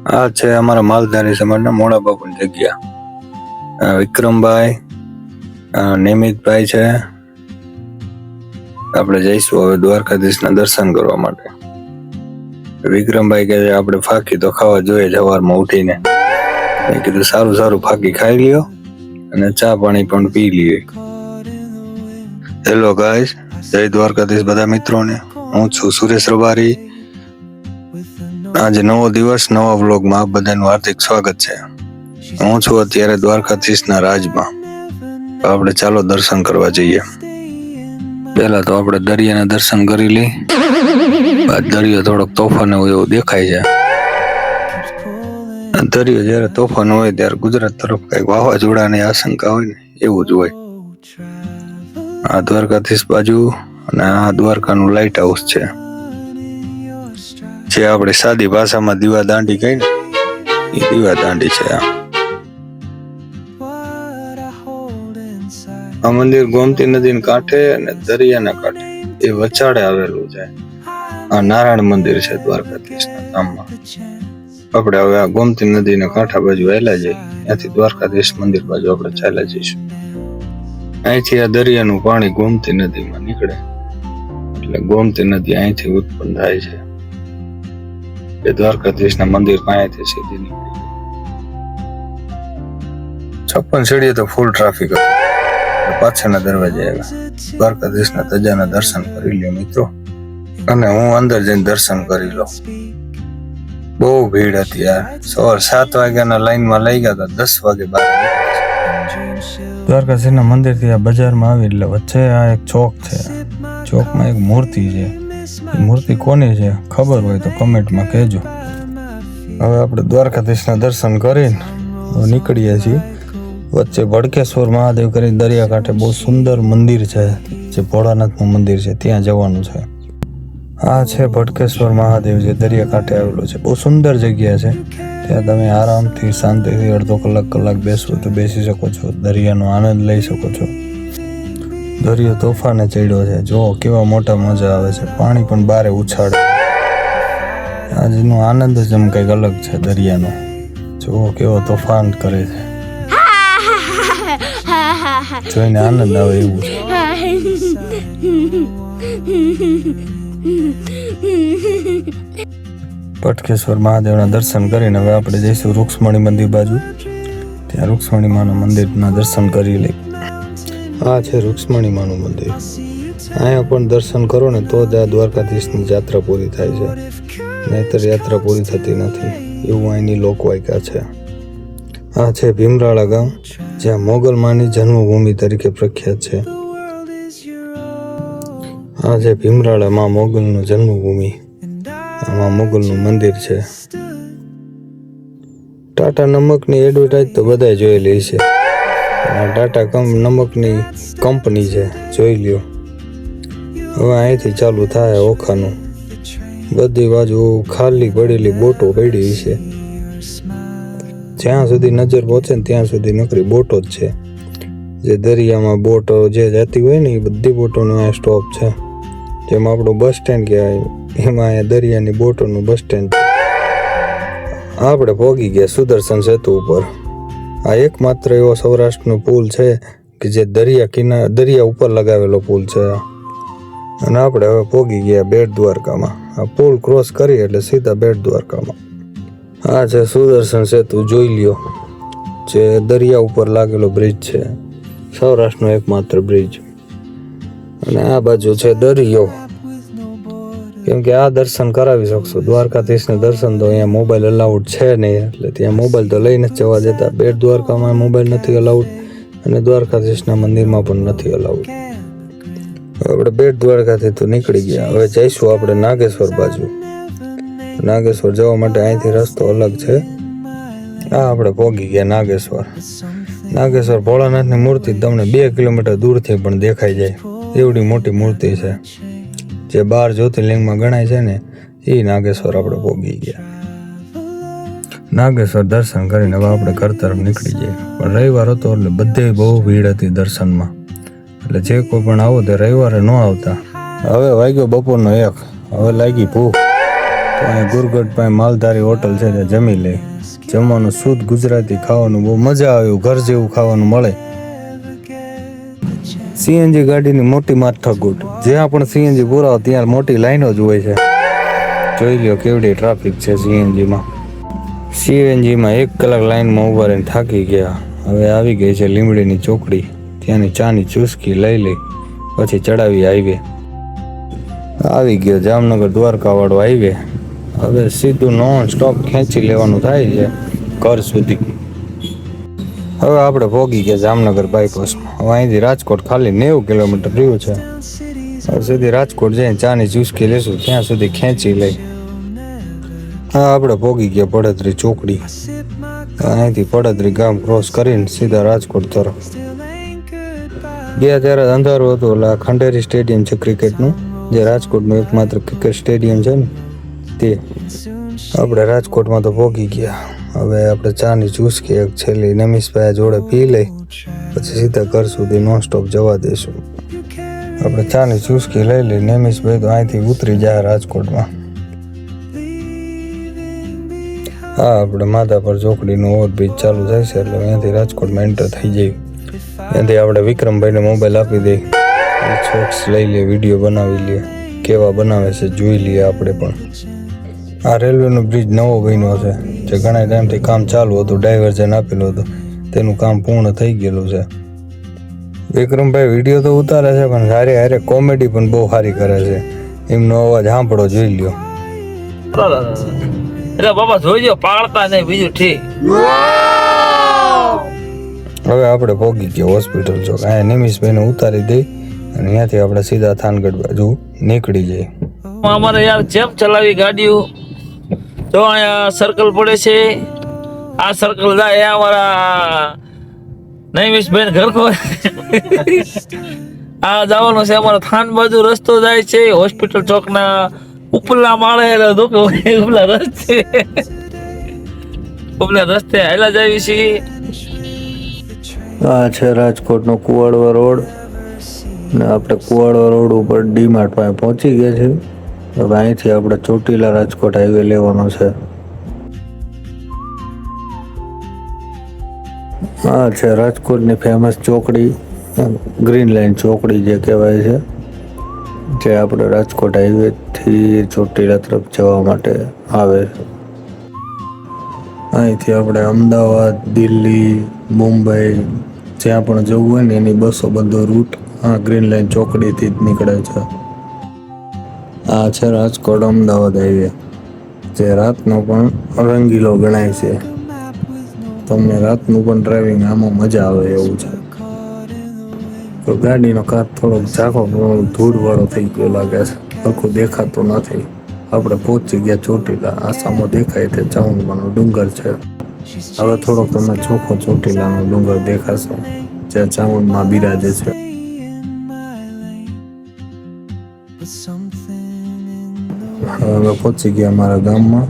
આ છે અમારા માલધારી સમાજના મોડા બાપુની જગ્યા. વિક્રમભાઈ, નિમિતભાઈ છે. આપણે જઈશું હવે દ્વારકાધીશના દર્શન કરવા માટે. વિક્રમભાઈ કહે આપણે ફાકી તો ખાવા જોઈએ સવારમાં ઉઠીને. મેં કીધું સારું સારું ફાકી ખાઈ લ્યો અને ચા પાણી પણ પી લઈએ. હેલો ગાઈસ, જય દ્વારકાધીશ બધા મિત્રોને. હું છું સુરેશ રબારી. આજે નવો દિવસ, નવા વ્લોગમાં આપ બધાનું હાર્દિક સ્વાગત છે. હું છું અત્યારે દ્વારકાધીશના રાજમાં. આપણે ચાલો દર્શન કરવા જઈએ. પહેલા તો આપણે દરિયાના દર્શન કરી લઈ. દરિયો થોડોક તોફાન હોય એવું દેખાય છે. દરિયો જયારે તોફાન હોય ત્યારે ગુજરાત તરફ કઈક વાવાઝોડાની આશંકા હોય ને એવું જ હોય. આ દ્વારકાધીશ બાજુ અને આ દ્વારકાનું લાઇટ હાઉસ છે, જે આપણે સાદી ભાષામાં દીવા દાંડી કહી ને એ દીવા દાંડી છે. આ મંદિર ગોમતી નદીના કાંઠે અને દરિયાના કાંઠે એ વચાડે આવેલું છે. આ નારાયણ મંદિર છે દ્વારકાધીશના ગામમાં. આપણે હવે આ ગોમતી નદીના કાંઠા બાજુ આવેલા જઈએ, ત્યાંથી દ્વારકાધીશ મંદિર બાજુ આપણે ચાલ્યા જઈશું. અહીંથી આ દરિયાનું પાણી ગોમતી નદીમાં નીકળે એટલે ગોમતી નદી અહીંથી ઉત્પન્ન થાય છે. એ દ્વારકાધીશના મંદિર પાસેથી સીધી નીકળી. 56 સીડીએ તો ફૂલ ટ્રાફિક હતું. પાછળના દરવાજે આવ્યા. દ્વારકાધીશના ધજાના દર્શન કરી લ્યો મિત્રો, અને હું અંદર જઈને દર્શન કરી લઉં. બહુ ભીડ હતી યાર. સવાર 7 વાગ્યાના લાઈનમાં લઈ ગયા હતા, 10 વાગે બહાર. દ્વારકાધીશના મંદિરથી આ બજારમાં આવી એટલે વચ્ચે આ એક ચોક છે. ચોકમાં એક મૂર્તિ છે. એ મૂર્તિ કોની છે ખબર હોય તો કમેન્ટમાં કહેજો. હવે આપણે દ્વારકાધીશના દર્શન કરીને નીકળીએ છીએ. વચ્ચે ભડકેશ્વર મહાદેવ કરીને દરિયાકાંઠે બહુ સુંદર મંદિર છે, જે ભોળાનાથનું મંદિર છે, ત્યાં જવાનું છે. આ છે ભડકેશ્વર મહાદેવ, જે દરિયાકાંઠે આવેલું છે. બહુ સુંદર જગ્યા છે. ત્યાં તમે આરામથી શાંતિથી અડધો કલાક બેસવું તો બેસી શકો છો. દરિયાનો આનંદ લઈ શકો છો. દરિયો તોફાને ચડ્યો છે. જો કેવા મોટા મજા આવે છે. પાણી પણ બારે ઉછાળે. આજનો આનંદ જ એમ કંઈક અલગ છે દરિયાનો. જો કેવો તોફાન કરે છે, જોઈને આનંદ આવે એવું છે. ભટકેશ્વર મહાદેવના દર્શન કરીને હવે આપણે જઈશું રૂક્ષ્મણી મંદિર બાજુ. ત્યાં રૂક્ષ્મણી માના મંદિરના દર્શન કરી લઈ. આ છે રૂક્ષ્મણી માનું મંદિર. અહીંયા પણ દર્શન કરો ને તો જ આ દ્વારકાધીશની યાત્રા પૂરી થાય છે, નહીતર યાત્રા પૂરી થતી નથી, એવું અહીંની લોકવાયકા છે. આ છે ભીમરાળા ગામ, જ્યાં મોગલમાની જન્મભૂમિ તરીકે પ્રખ્યાત છે. આ છે ભીમરાળા માં મોગલનું જન્મભૂમિ. આમાં મોગલનું મંદિર છે. ટાટા નમકની એડવર્ટાઇઝ તો બધાય જોયેલી છે. આ ટાટા નમકની કંપની છે, જોઈ લ્યો. હવે અહીંથી ચાલુ થાય ઓખાનું. બધી બાજુ ખાલી પડેલી બોટો પડી છે. જ્યાં સુધી નજર પહોંચે ને ત્યાં સુધી નકરી બોટો જ છે. જે દરિયામાં બોટો જે જતી હોય ને એ બધી બોટોનો અહીંયા સ્ટોપ છે. જેમ આપણું બસ સ્ટેન્ડ કહેવાય, એમાં અહીંયા દરિયાની બોટોનું બસ સ્ટેન્ડ. આપણે પહોંચી ગયા સુદર્શન સેતુ ઉપર. આ એકમાત્ર એવો સૌરાષ્ટ્રનો પુલ છે કે જે દરિયા ઉપર લગાવેલો પુલ છે. અને આપણે હવે પહોંચી ગયા બેટ દ્વારકામાં. આ પુલ ક્રોસ કરી એટલે સીધા બેટ દ્વારકામાં. આ છે સુદર્શન સેતુ, જોઈ લ્યો, જે દરિયા ઉપર લાગેલો બ્રિજ છે, સૌરાષ્ટ્રનો એકમાત્ર બ્રિજ. અને આ બાજુ છે દરિયો. કેમ કે આ દર્શન કરાવી શકશો. દ્વારકાધીશના દર્શન તો અહીંયા મોબાઈલ અલાઉડ છે નહીં, એટલે ત્યાં મોબાઈલ તો લઈને જ જવા દેતા. બેટ દ્વારકામાં મોબાઈલ નથી અલાઉડ અને દ્વારકાધીશના મંદિરમાં પણ નથી અલાઉડ. આપણે બેટ દ્વારકાથી તો નીકળી ગયા. હવે જઈશું આપણે નાગેશ્વર બાજુ. નાગેશ્વર જવા માટે અહીંથી રસ્તો અલગ છે. આ આપણે પહોંચી ગયા નાગેશ્વર. નાગેશ્વર ભોળાનાથની મૂર્તિ તમને 2 કિલોમીટર દૂરથી પણ દેખાઈ જાય એવડી મોટી મૂર્તિ છે. જે 12 જ્યોતિર્લિંગમાં ગણાય છે ને, એ નાગેશ્વર આપણે પહોંચી ગયા. નાગેશ્વર દર્શન કરીને હવે આપણે ઘર તરફ નીકળી જઈએ. પણ રવિવાર હતો એટલે બધે બહુ ભીડ હતી દર્શનમાં, એટલે જે કોઈ પણ આવો તે રવિવારે ન આવતા. હવે વાગ્યો બપોરનો 1. હવે લાગી ભૂખ. તો અહીંયા ગુરગઢ પાસે માલધારી હોટલ છે, ત્યાં જમી લે. જમવાનું શુદ્ધ ગુજરાતી ખાવાનું, બહુ મજા આવ્યું, ઘર જેવું ખાવાનું મળે. સીએનજી ગાડીની મોટી માથાકૂટ, જ્યાં પણ સીએનજી પુરાવો ત્યાં મોટી લાઈનો જ હોય છે. જોઈ લ્યો કેવડી ટ્રાફિક છે સીએનજીમાં. સીએનજીમાં 1 કલાક લાઈનમાં ઊભા રહીને થાકી ગયા. હવે આવી ગઈ છે લીમડીની ચોકડી, ત્યાંની ચાની ચુસ્કી લઈ લઈ પછી ચડાવી હાઈવે. આવી ગયો જામનગર દ્વારકા વાળો હાઈવે. હવે સીધું નોન સ્ટોપ ખેંચી લેવાનું થાય છે ઘર સુધી. હવે આપણે પહોંચી ગયા જામનગર બાયપાસમાં. હવે અહીંથી રાજકોટ ખાલી 90 કિલોમીટર રહ્યું છે. હવે સીધી રાજકોટ જઈને ચાની ચુસ્કી લેશું, ત્યાં સુધી ખેંચી લઈ. હા, આપણે પહોંચી ગયા પડદરી ચોકડી. અહીંથી પડદરી ગામ ક્રોસ કરીને સીધા રાજકોટ તરફ ગયા. ત્યારે અંધારું હતું, એટલે આ ખંડેરી સ્ટેડિયમ છે ક્રિકેટનું, જે રાજકોટનું એકમાત્ર ક્રિકેટ સ્ટેડિયમ છે ને તે. આપણે રાજકોટમાં તો પહોંચી ગયા. હવે આપણે ચાની ચૂસકી એક છેલ્લી નમીશભાઈ જોડે પી લઈ, પછી સીધા ઘર સુધી નોનસ્ટોપ જવા દઈશું. આપણે ચાની ચૂસકી લઈ લઈ. નમીશભાઈ તો અહીંથી ઉતરી જાય રાજકોટમાં. હા, આપણે માધાપર ચોકડીનું ઓવરબ્રિજ ચાલુ થાય છે, એટલે અહીંયાથી રાજકોટમાં એન્ટર થઈ જઈએ. ત્યાંથી આપણે વિક્રમભાઈને મોબાઈલ આપી દઈએ, શોર્ટ્સ લઈ લઈએ, વિડીયો બનાવી લઈએ, કેવા બનાવે છે જોઈ લઈએ આપણે પણ. આ રેલવેનો બ્રિજ નવો બન્યો છે, જે ઘણા ટાઈમથી કામ ચાલુ હતું, ડાયવર્ઝન આપેલું હતું, તેનું કામ પૂર્ણ થઈ ગયેલું છે. વિક્રમભાઈ વિડીયો તો ઉતારે છે, પણ હારે હારે કોમેડી પણ બહુ સારી કરે છે. એમનો અવાજ સાંભળો, જોઈ લ્યો. એટલે બાબા જોઈજો, પાડતા નહીં, બીજું ઠીક. હવે આપણે પહોંચી ગયા હોસ્પિટલ ચોક. અહીંયા નિમિષભાઈને ઉતારી દઈ અને ત્યાંથી આપણે સીધા થાનગઢ બાજુ નીકળી જઈએ. અમારે યાર જેમ ચલાવી ગાડીઓ, તો અહીંયા સર્કલ પડે છે. આ સર્કલ જાય અમારા નૈમિષભાઈ ઘર કો. આ જવાનું છે અમારા થાન બાજુ રસ્તો જાય છે, હોસ્પિટલ ચોકના ઉપલા માળે ઉપલા રસ્તે હાલા જાય છે. આ છે રાજકોટનો કુવાડવા રોડ, ને આપણે કુવાડવા રોડ ઉપર ડીમાર્ટ પાસે પહોંચી ગયા છે. હવે અહીંથી આપણે ચોટીલા રાજકોટ હાઈવે લેવાનો છે. આ છે રાજકોટની ફેમસ ચોકડી, ગ્રીન લાઈન ચોકડી જે કહેવાય છે, જે આપણે રાજકોટ હાઈવેથી ચોટીલા તરફ જવા માટે આવે છે. અહીંથી આપણે અમદાવાદ, દિલ્હી, મુંબઈ જ્યાં પણ જવું હોય ને એની બસો બધો રૂટ આ ગ્રીન લાઈન ચોકડીથી જ નીકળે છે. આ છે રાજકોટ અમદાવાદ હાઈવે, જે રાતનો પણ રંગીલો ગણાય છે. તમને રાતનું પણ ડ્રાઇવિંગ આમાં મજા આવે એવું છે. તો ગાડીનો કાચ થોડોક ઝાંખો ધૂળવાળો થઈ ગયો લાગે છે, આખું દેખાતું નથી. આપણે પહોંચી ગયા ચોટીલા. આ સામો દેખાય તે ચામુંડાનો ડુંગર છે. હવે થોડોક તમને ચોખ્ખો ચોટીલાનો ડુંગર દેખાશે, જે ચામુંડમાં બિરાજે છે. હવે પહોંચી ગયા અમારા ગામમાં.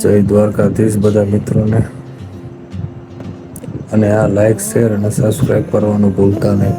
જય દ્વારકાધીશ બધા મિત્રોને. અને આ લાઈક, શેર અને સબસ્ક્રાઈબ કરવાનું ભૂલતા નહીં.